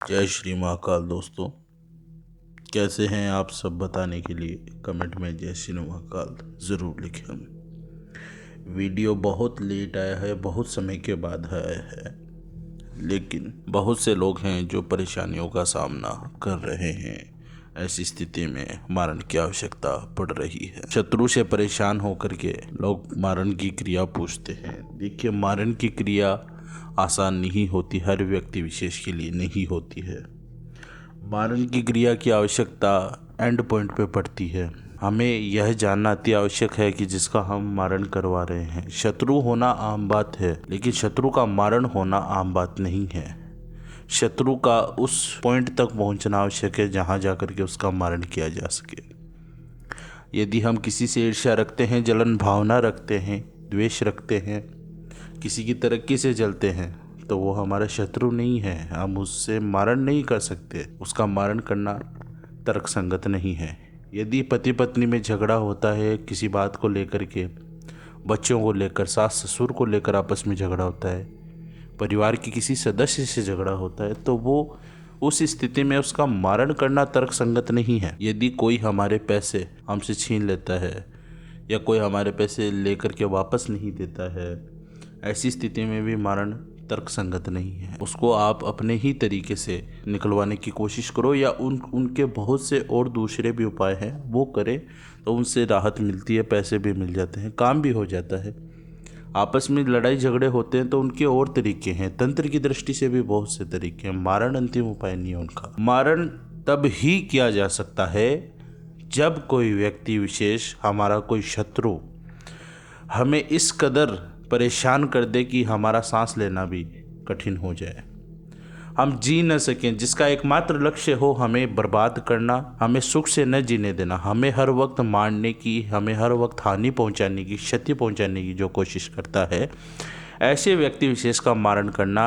जय श्री महाकाल दोस्तों। कैसे हैं आप सब बताने के लिए कमेंट में जय श्री महाकाल ज़रूर लिखें। वीडियो बहुत लेट आया है, बहुत समय के बाद आया है, लेकिन बहुत से लोग हैं जो परेशानियों का सामना कर रहे हैं। ऐसी स्थिति में मारण की आवश्यकता पड़ रही है। शत्रु से परेशान होकर के लोग मारण की क्रिया पूछते हैं। देखिए, मारण की क्रिया आसान नहीं होती, हर व्यक्ति विशेष के लिए नहीं होती है। मारण की क्रिया की आवश्यकता एंड पॉइंट पे पड़ती है। हमें यह जानना अति आवश्यक है कि जिसका हम मारण करवा रहे हैं। शत्रु होना आम बात है, लेकिन शत्रु का मारण होना आम बात नहीं है। शत्रु का उस पॉइंट तक पहुंचना आवश्यक है जहां जाकर के उसका मारण किया जा सके। यदि हम किसी से ईर्ष्या रखते हैं, जलन भावना रखते हैं, द्वेष रखते हैं, किसी की तरक्की से जलते हैं, तो वो हमारा शत्रु नहीं है। हम उससे मारण नहीं कर सकते, उसका मारण करना तर्कसंगत नहीं है। यदि पति पत्नी में झगड़ा होता है, किसी बात को लेकर के, बच्चों को लेकर, सास ससुर को लेकर आपस में झगड़ा होता है, परिवार के किसी सदस्य से झगड़ा होता है, तो वो उस स्थिति में उसका मारण करना तर्कसंगत नहीं है। यदि कोई हमारे पैसे हमसे छीन लेता है या कोई हमारे पैसे लेकर के वापस नहीं देता है, ऐसी स्थिति में भी मारण तर्कसंगत नहीं है। उसको आप अपने ही तरीके से निकलवाने की कोशिश करो, या उनके बहुत से और दूसरे भी उपाय हैं, वो करें तो उनसे राहत मिलती है, पैसे भी मिल जाते हैं, काम भी हो जाता है। आपस में लड़ाई झगड़े होते हैं तो उनके और तरीके हैं, तंत्र की दृष्टि से भी बहुत से तरीके हैं। मारण अंतिम उपाय नहीं है उनका। मारण तब ही किया जा सकता है जब कोई व्यक्ति विशेष, हमारा कोई शत्रु हमें इस कदर परेशान कर दे कि हमारा सांस लेना भी कठिन हो जाए, हम जी न सकें, जिसका एकमात्र लक्ष्य हो हमें बर्बाद करना, हमें सुख से न जीने देना, हमें हर वक्त मारने की, हमें हर वक्त हानि पहुंचाने की, क्षति पहुंचाने की जो कोशिश करता है, ऐसे व्यक्ति विशेष का मारण करना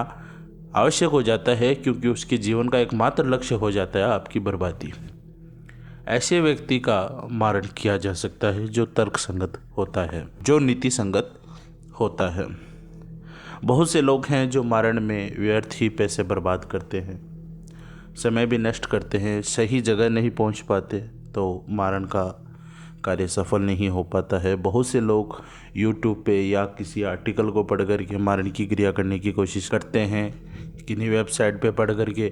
आवश्यक हो जाता है, क्योंकि उसके जीवन का एकमात्र लक्ष्य हो जाता है आपकी बर्बादी। ऐसे व्यक्ति का मारण किया जा सकता है जो तर्कसंगत होता है, जो नीति संगत होता है। बहुत से लोग हैं जो मारण में व्यर्थ ही पैसे बर्बाद करते हैं, समय भी नष्ट करते हैं, सही जगह नहीं पहुंच पाते, तो मारण का कार्य सफल नहीं हो पाता है। बहुत से लोग यूट्यूब पे या किसी आर्टिकल को पढ़ कर के मारण की क्रिया करने की कोशिश करते हैं, किन्हीं वेबसाइट पे पढ़ कर के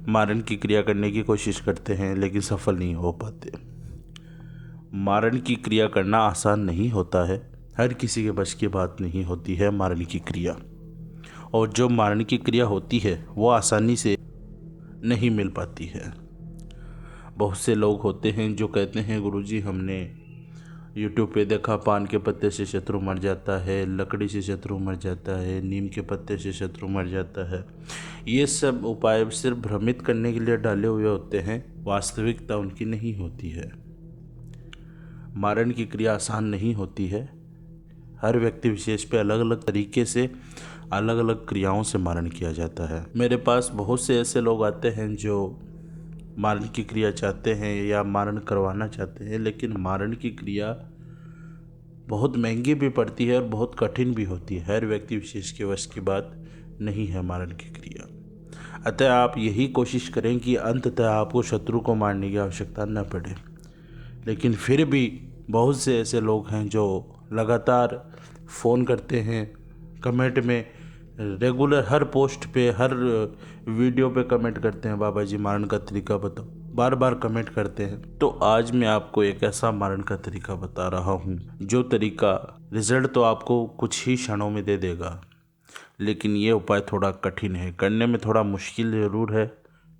मारण की क्रिया करने की कोशिश करते हैं, लेकिन सफल नहीं हो पाते। मारण की क्रिया करना आसान नहीं होता है, हर किसी के बस की बात नहीं होती है मारण की क्रिया। और जो मारण की क्रिया होती है वो आसानी से नहीं मिल पाती है। बहुत से लोग होते हैं जो कहते हैं, गुरुजी हमने यूट्यूब पे देखा, पान के पत्ते से शत्रु मर जाता है, लकड़ी से शत्रु मर जाता है, नीम के पत्ते से शत्रु मर जाता है। ये सब उपाय सिर्फ भ्रमित करने के लिए डाले हुए होते हैं, वास्तविकता उनकी नहीं होती है। मारण की क्रिया आसान नहीं होती है। हर व्यक्ति विशेष पे अलग अलग तरीके से, अलग अलग क्रियाओं से मारण किया जाता है। मेरे पास बहुत से ऐसे लोग आते हैं जो मारण की क्रिया चाहते हैं या मारण करवाना चाहते हैं, लेकिन मारण की क्रिया बहुत महंगी भी पड़ती है और बहुत कठिन भी होती है। हर व्यक्ति विशेष के वश की बात नहीं है मारण की क्रिया। अतः आप यही कोशिश करें कि अंततः आपको शत्रु को मारने की आवश्यकता न पड़े। लेकिन फिर भी बहुत से ऐसे लोग हैं जो लगातार फ़ोन करते हैं, कमेंट में रेगुलर, हर पोस्ट पे, हर वीडियो पे कमेंट करते हैं, बाबा जी मारण का तरीका बताओ, बार बार कमेंट करते हैं। तो आज मैं आपको एक ऐसा मारण का तरीका बता रहा हूँ, जो तरीका रिजल्ट तो आपको कुछ ही क्षणों में दे देगा, लेकिन ये उपाय थोड़ा कठिन है, करने में थोड़ा मुश्किल ज़रूर है,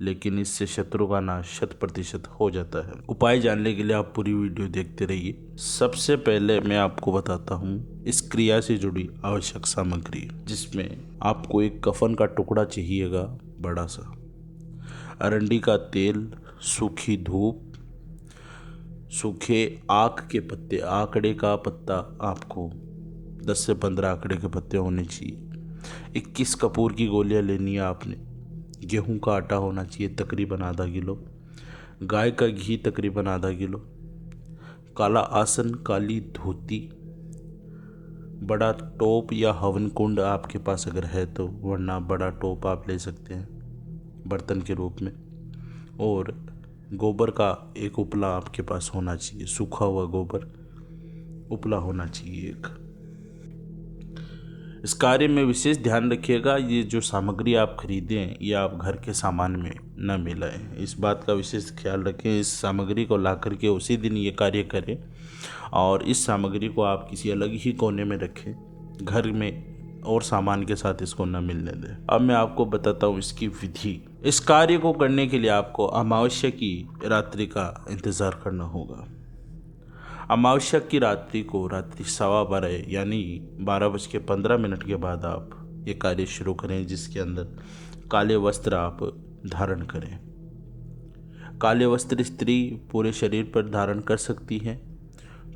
लेकिन इससे शत्रु का नाश 100% हो जाता है। उपाय जानने के लिए आप पूरी वीडियो देखते रहिए। सबसे पहले मैं आपको बताता हूँ इस क्रिया से जुड़ी आवश्यक सामग्री, जिसमें आपको एक कफन का टुकड़ा चाहिएगा, बड़ा सा, अरंडी का तेल, सूखी धूप, सूखे आक के पत्ते, आकड़े का पत्ता आपको 10 से 15 आकड़े के पत्ते होने चाहिए। 21 कपूर की गोलियां लेनी है आपने। गेहूं का आटा होना चाहिए तकरीबन आधा किलो। गाय का घी तकरीबन आधा किलो। काला आसन, काली धोती, बड़ा टोप या हवन कुंड आपके पास अगर है तो, वरना बड़ा टोप आप ले सकते हैं। बर्तन के रूप में, और गोबर का एक उपला आपके पास होना चाहिए, सूखा हुआ गोबर उपला होना चाहिए एक। इस कार्य में विशेष ध्यान रखिएगा, ये जो सामग्री आप खरीदें ये आप घर के सामान में न मिलाएं। इस बात का विशेष ख्याल रखें। इस सामग्री को ला करके उसी दिन ये कार्य करें, और इस सामग्री को आप किसी अलग ही कोने में रखें, घर में और सामान के साथ इसको न मिलने दें। अब मैं आपको बताता हूँ इसकी विधि। इस कार्य को करने के लिए आपको अमावस्या की रात्रि का इंतज़ार करना होगा। अमावस्या की रात्रि को रात्रि 12:15 यानी 12:15 के बाद आप ये कार्य शुरू करें, जिसके अंदर काले वस्त्र आप धारण करें। काले वस्त्र स्त्री पूरे शरीर पर धारण कर सकती है।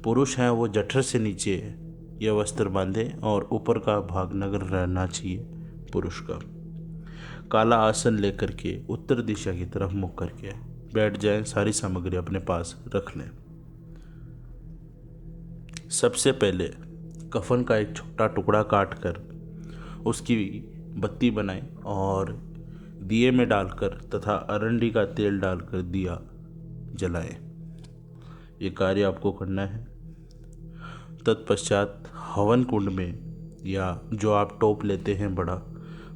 पुरुष हैं वो जठर से नीचे यह वस्त्र बांधें और ऊपर का भाग नग्न रहना चाहिए पुरुष का। काला आसन लेकर के उत्तर दिशा की तरफ मुख करके बैठ जाएं। सारी सामग्री अपने पास रख लें। सबसे पहले कफन का एक छोटा टुकड़ा काट कर उसकी बत्ती बनाएं और दिए में डालकर तथा अरंडी का तेल डालकर दिया जलाएं। ये कार्य आपको करना है। तत्पश्चात हवन कुंड में या जो आप टोप लेते हैं बड़ा,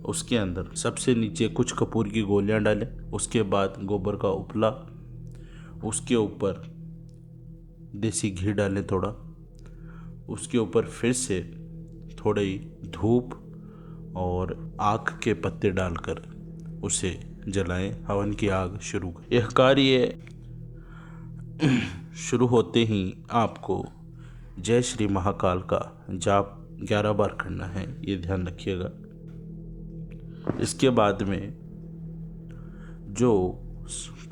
उसके अंदर सबसे नीचे कुछ कपूर की गोलियां डालें। उसके बाद गोबर का उपला, उसके ऊपर देसी घी डालें थोड़ा, उसके ऊपर फिर से थोड़ी धूप और आक के पत्ते डालकर उसे जलाएं। हवन की आग शुरू करें। यह कार्य शुरू होते ही आपको जय श्री महाकाल का जाप 11 बार करना है, ये ध्यान रखिएगा। इसके बाद में जो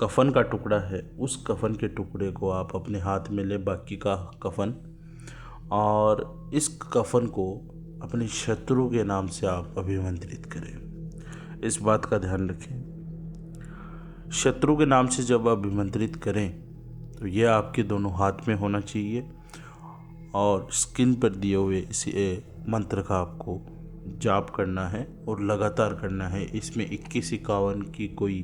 कफन का टुकड़ा है, उस कफन के टुकड़े को आप अपने हाथ में लें, बाकी का कफन, और इस कफन को अपने शत्रु के नाम से आप अभिमंत्रित करें। इस बात का ध्यान रखें। शत्रु के नाम से जब अभिमंत्रित करें तो यह आपके दोनों हाथ में होना चाहिए, और स्क्रीन पर दिए हुए इसी मंत्र का आपको जाप करना है और लगातार करना है। इसमें 21-51 की कोई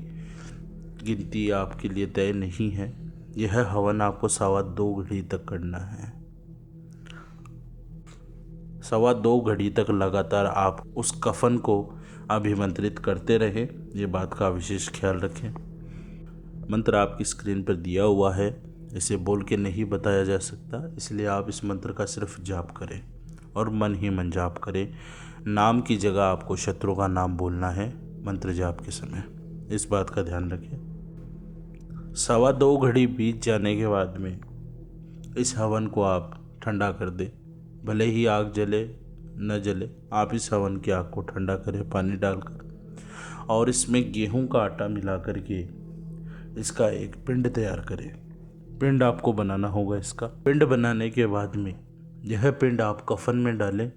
गिनती आपके लिए तय नहीं है। यह हवन आपको 2:15 घड़ी तक करना है। 2:15 घड़ी तक लगातार आप उस कफन को अभिमंत्रित करते रहें। ये बात का विशेष ख्याल रखें। मंत्र आपकी स्क्रीन पर दिया हुआ है, इसे बोल के नहीं बताया जा सकता, इसलिए आप इस मंत्र का सिर्फ जाप करें और मन ही मन जाप करें। नाम की जगह आपको शत्रु का नाम बोलना है मंत्र जाप के समय, इस बात का ध्यान रखें। 2:15 घड़ी बीत जाने के बाद में इस हवन को आप ठंडा कर दें। भले ही आग जले न जले, आप इस हवन की आग को ठंडा करें पानी डालकर, और इसमें गेहूं का आटा मिला करके इसका एक पिंड तैयार करें। पिंड आपको बनाना होगा। इसका पिंड बनाने के बाद में यह पिंड आप कफन में डालें।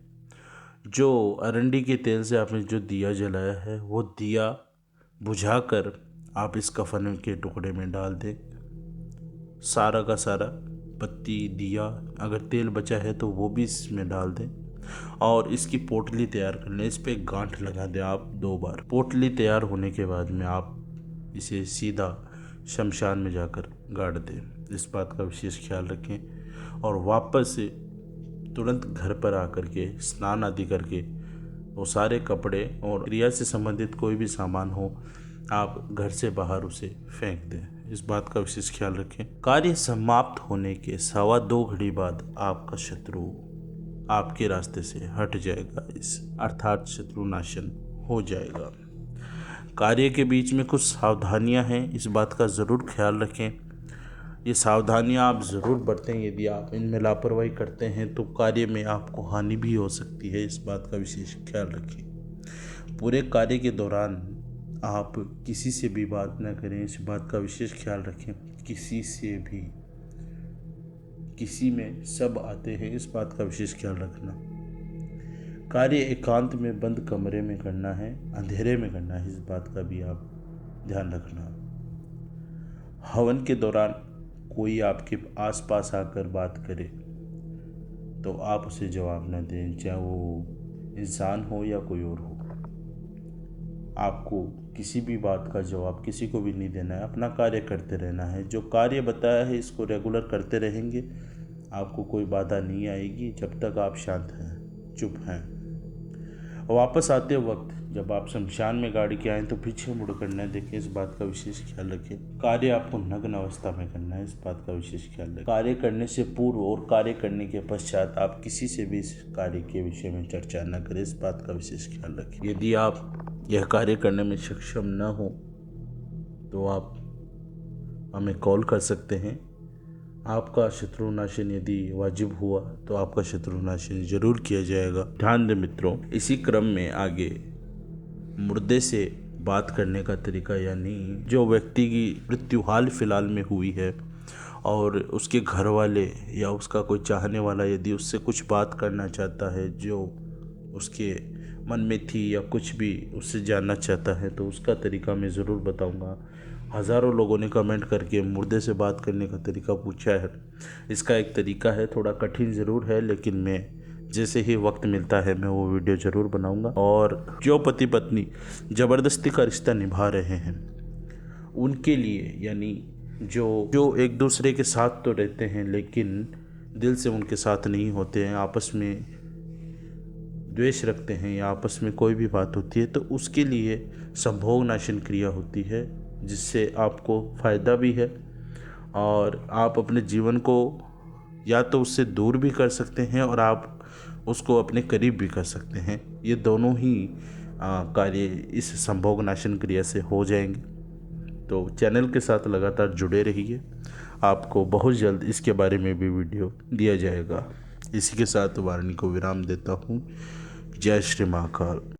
जो अरंडी के तेल से आपने जो दिया जलाया है, वो दिया बुझाकर आप इस कफन के टुकड़े में डाल दें। सारा का सारा पत्ती, दिया, अगर तेल बचा है तो वो भी इसमें डाल दें, और इसकी पोटली तैयार कर लें। इस पर गांठ लगा दें आप 2 बार। पोटली तैयार होने के बाद में आप इसे सीधा शमशान में जाकर गाड़ दें। इस बात का विशेष ख्याल रखें, और वापस से तुरंत घर पर आकर के स्नान आदि करके वो सारे कपड़े और क्रिया से संबंधित कोई भी सामान हो, आप घर से बाहर उसे फेंक दें। इस बात का विशेष ख्याल रखें। कार्य समाप्त होने के 2:15 घड़ी बाद आपका शत्रु आपके रास्ते से हट जाएगा, इस अर्थात शत्रु नाशन हो जाएगा। कार्य के बीच में कुछ सावधानियां हैं, इस बात का ज़रूर ख्याल रखें। ये सावधानियां आप ज़रूर बरतें। यदि आप इनमें लापरवाही करते हैं तो कार्य में आपको हानि भी हो सकती है, इस बात का विशेष ख्याल रखें। पूरे कार्य के दौरान आप किसी से भी बात न करें, इस बात का विशेष ख्याल रखें। किसी से भी, किसी में सब आते हैं, इस बात का विशेष ख्याल रखना। कार्य एकांत में बंद कमरे में करना है, अंधेरे में करना है, इस बात का भी आप ध्यान रखना। हवन के दौरान कोई आपके आसपास आकर बात करे तो आप उसे जवाब न दें, चाहे वो इंसान हो या कोई और हो। आपको किसी भी बात का जवाब किसी को भी नहीं देना है, अपना कार्य करते रहना है। जो कार्य बताया है इसको रेगुलर करते रहेंगे, आपको कोई बाधा नहीं आएगी जब तक आप शांत हैं, चुप हैं। वापस आते वक्त जब आप शमशान में गाड़ी के आएँ तो पीछे मुड़कर न देखें, इस बात का विशेष ख्याल रखें। कार्य आपको नग्न अवस्था में करना है, इस बात का विशेष ख्याल रखें। कार्य करने से पूर्व और कार्य करने के पश्चात आप किसी से भी इस कार्य के विषय में चर्चा न करें, इस बात का विशेष ख्याल रखें। यदि आप यह कार्य करने में सक्षम न हो तो आप हमें कॉल कर सकते हैं। आपका शत्रुनाशन यदि वाजिब हुआ तो आपका शत्रुनाशन जरूर किया जाएगा। ध्यान दें मित्रों, इसी क्रम में आगे मुर्दे से बात करने का तरीका, यानी जो व्यक्ति की मृत्यु हाल फिलहाल में हुई है और उसके घर वाले या उसका कोई चाहने वाला यदि उससे कुछ बात करना चाहता है जो उसके मन में थी या कुछ भी उससे जानना चाहता है, तो उसका तरीका मैं ज़रूर बताऊंगा। हज़ारों लोगों ने कमेंट करके मुर्दे से बात करने का तरीका पूछा है। इसका एक तरीका है, थोड़ा कठिन ज़रूर है, लेकिन मैं जैसे ही वक्त मिलता है मैं वो वीडियो ज़रूर बनाऊंगा। और जो पति पत्नी ज़बरदस्ती का रिश्ता निभा रहे हैं उनके लिए, यानी जो एक दूसरे के साथ तो रहते हैं लेकिन दिल से उनके साथ नहीं होते हैं, आपस में द्वेष रखते हैं या आपस में कोई भी बात होती है, तो उसके लिए संभोग नाशन क्रिया होती है, जिससे आपको फ़ायदा भी है और आप अपने जीवन को या तो उससे दूर भी कर सकते हैं और आप उसको अपने करीब भी कर सकते हैं। ये दोनों ही कार्य इस संभोग नाशन क्रिया से हो जाएंगे। तो चैनल के साथ लगातार जुड़े रहिए, आपको बहुत जल्द इसके बारे में भी वीडियो दिया जाएगा। इसी के साथ वार्नी को विराम देता हूँ। जय श्री महाकाल।